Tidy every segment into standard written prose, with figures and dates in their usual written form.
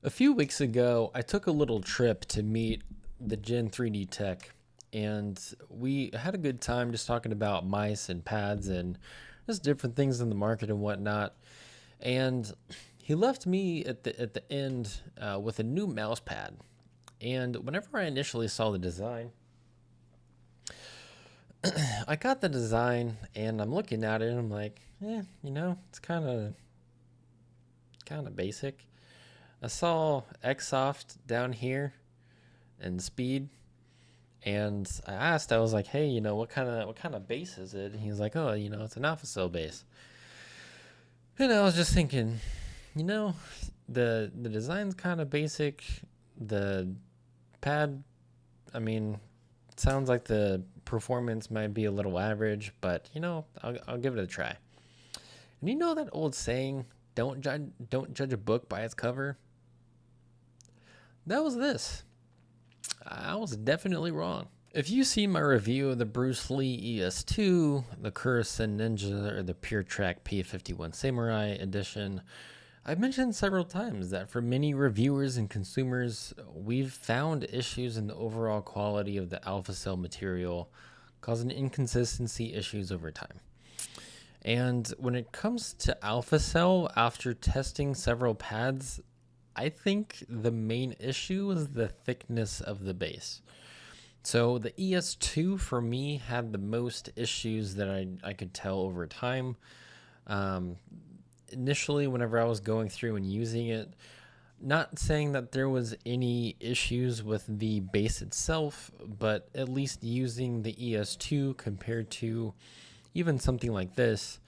A few weeks ago, I took a little trip to meet the Gen 3D tech, and we had a good time just talking about mice and pads and just different things in the market and whatnot. And he left me at the end with a new mouse pad. And whenever I initially saw the design, I got the design and I'm looking at it and I'm like, it's kind of basic. I saw Xsoft down here and speed. And I asked, I was like, "Hey, what kind of base is it?" And he's like, "Oh, it's an alpha cell base." And I was just thinking, you know, the design's kind of basic. The pad, I mean, it sounds like the performance might be a little average, but I'll give it a try. And you know that old saying, "Don't judge a book by its cover." That was this. I was definitely wrong. If you see my review of the Bruce Lee ES2, the Kurosen Ninja, or the Pure Track P51 Samurai edition, I've mentioned several times that for many reviewers and consumers, we've found issues in the overall quality of the alpha cell material, causing inconsistency issues over time. And when it comes to alpha cell, after testing several pads, I think the main issue is the thickness of the base. So the ES2 for me had the most issues that I could tell over time. Um, Initially, whenever I was going through and using it, not saying that there was any issues with the base itself, but at least using the ES2 compared to even something like this,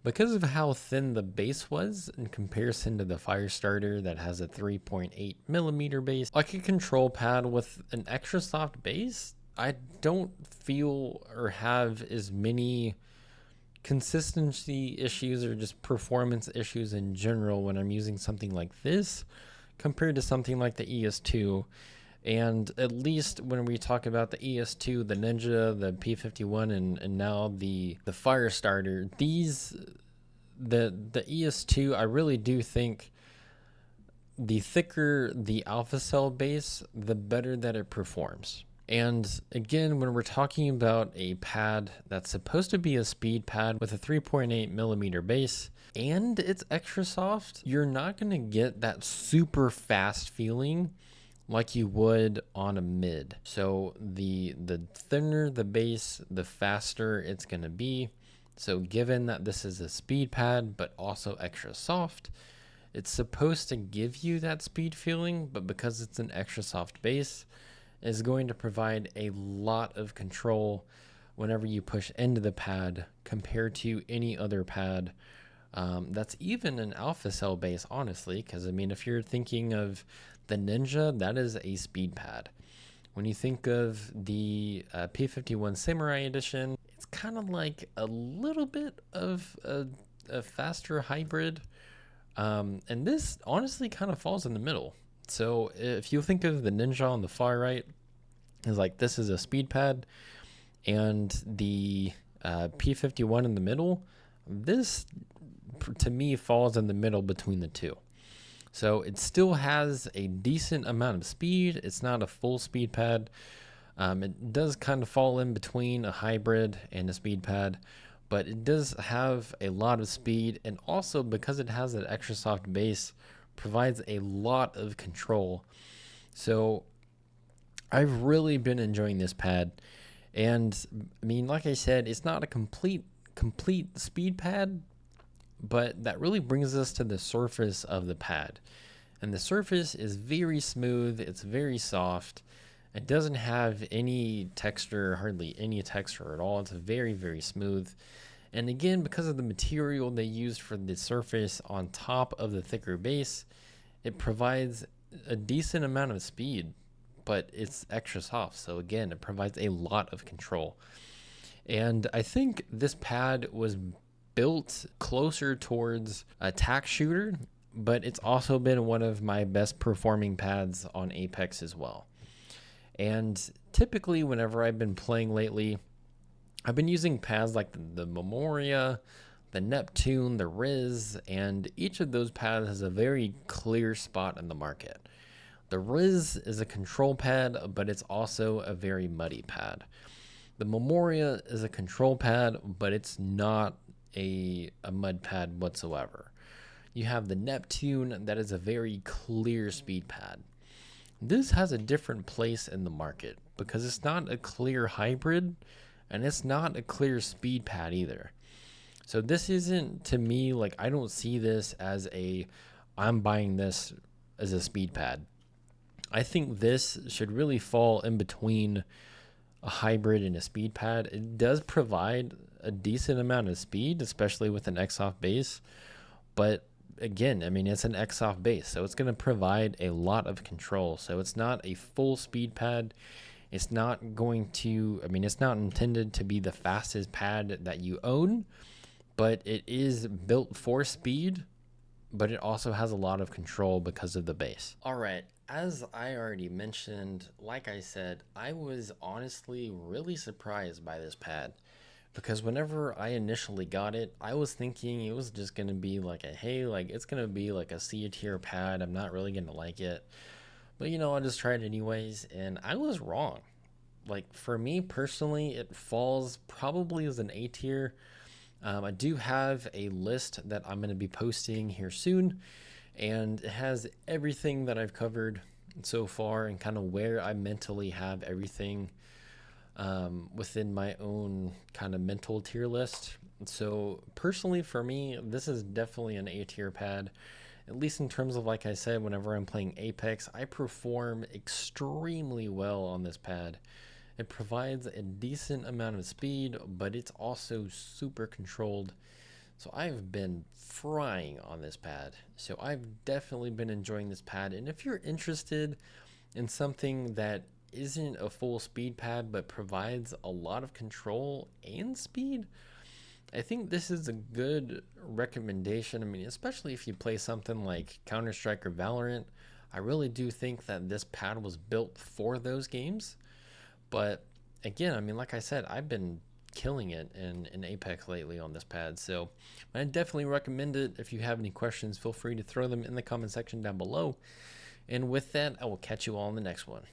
because of how thin the base was in comparison to the Firestarter that has a 3.8 millimeter base, like a control pad with an extra soft base, I don't feel or have as many consistency issues or just performance issues in general when I'm using something like this compared to something like the ES2. And at least when we talk about the ES2, the Ninja, the P51, and now the Firestarter, the ES2, I really do think the thicker the alpha cell base, the better that it performs. And again, when we're talking about a pad that's supposed to be a speed pad with a 3.8 millimeter base and it's extra soft, you're not going to get that super fast feeling like you would on a mid. So the thinner the base, the faster it's going to be. So given that this is a speed pad but also extra soft, it's supposed to give you that speed feeling, but because it's an extra soft base, is going to provide a lot of control whenever you push into the pad compared to any other pad that's even an alpha cell base, honestly. Because I mean, if you're thinking of the Ninja, that is a speed pad. When you think of the P51 Samurai Edition, it's kind of like a little bit of a faster hybrid. And this honestly kind of falls in the middle. So if you think of the Ninja on the far right, is like this is a speed pad, and the P51 in the middle, this to me falls in the middle between the two. So it still has a decent amount of speed. It's not a full speed pad. It does kind of fall in between a hybrid and a speed pad, but it does have a lot of speed, and also because it has an extra soft base, provides a lot of control. So I've really been enjoying this pad, and I mean, like I said, it's not a complete speed pad, but that really brings us to the surface of the pad. And the surface is very smooth, it's very soft. It doesn't have any texture, hardly any texture at all. It's very, very smooth. And again, because of the material they used for the surface on top of the thicker base, it provides a decent amount of speed, but it's extra soft. So again, it provides a lot of control. And I think this pad was built closer towards a tack shooter, but it's also been one of my best performing pads on Apex as well. And typically, whenever I've been playing lately, I've been using pads like the Memoria, the Neptune, the Riz, and each of those pads has a very clear spot in the market. The Riz is a control pad, but it's also a very muddy pad. The Memoria is a control pad, but it's not a mud pad whatsoever. You have the Neptune, that is a very clear speed pad. This has a different place in the market because it's not a clear hybrid and it's not a clear speed pad either. So this isn't, to me, like, I don't see this as I'm buying this as a speed pad. I think this should really fall in between a hybrid and a speed pad. It does provide a decent amount of speed, especially with an X-off base, but again, I mean, it's an X-off base, so it's going to provide a lot of control. So it's not a full speed pad. It's not going to, I mean, it's not intended to be the fastest pad that you own, but it is built for speed, but it also has a lot of control because of the base. All right, as I already mentioned, like I said, I was honestly really surprised by this pad because whenever I initially got it, I was thinking it was just going to be like hey, like it's going to be like a C tier pad. I'm not really going to like it. But I just tried it anyways, and I was wrong. Like, for me personally, it falls probably as an A tier. I do have a list that I'm going to be posting here soon, and it has everything that I've covered so far and kind of where I mentally have everything within my own kind of mental tier list. So personally, for me, this is definitely an A tier pad. At least in terms of, like I said, whenever I'm playing Apex, I perform extremely well on this pad. It provides a decent amount of speed, but it's also super controlled. So I've been frying on this pad. So I've definitely been enjoying this pad. And if you're interested in something that isn't a full speed pad but provides a lot of control and speed, I think this is a good recommendation. I mean, especially if you play something like Counter-Strike or Valorant, I really do think that this pad was built for those games. But again, I mean, like I said, I've been killing it in Apex lately on this pad. So I definitely recommend it. If you have any questions, feel free to throw them in the comment section down below. And with that, I will catch you all in the next one.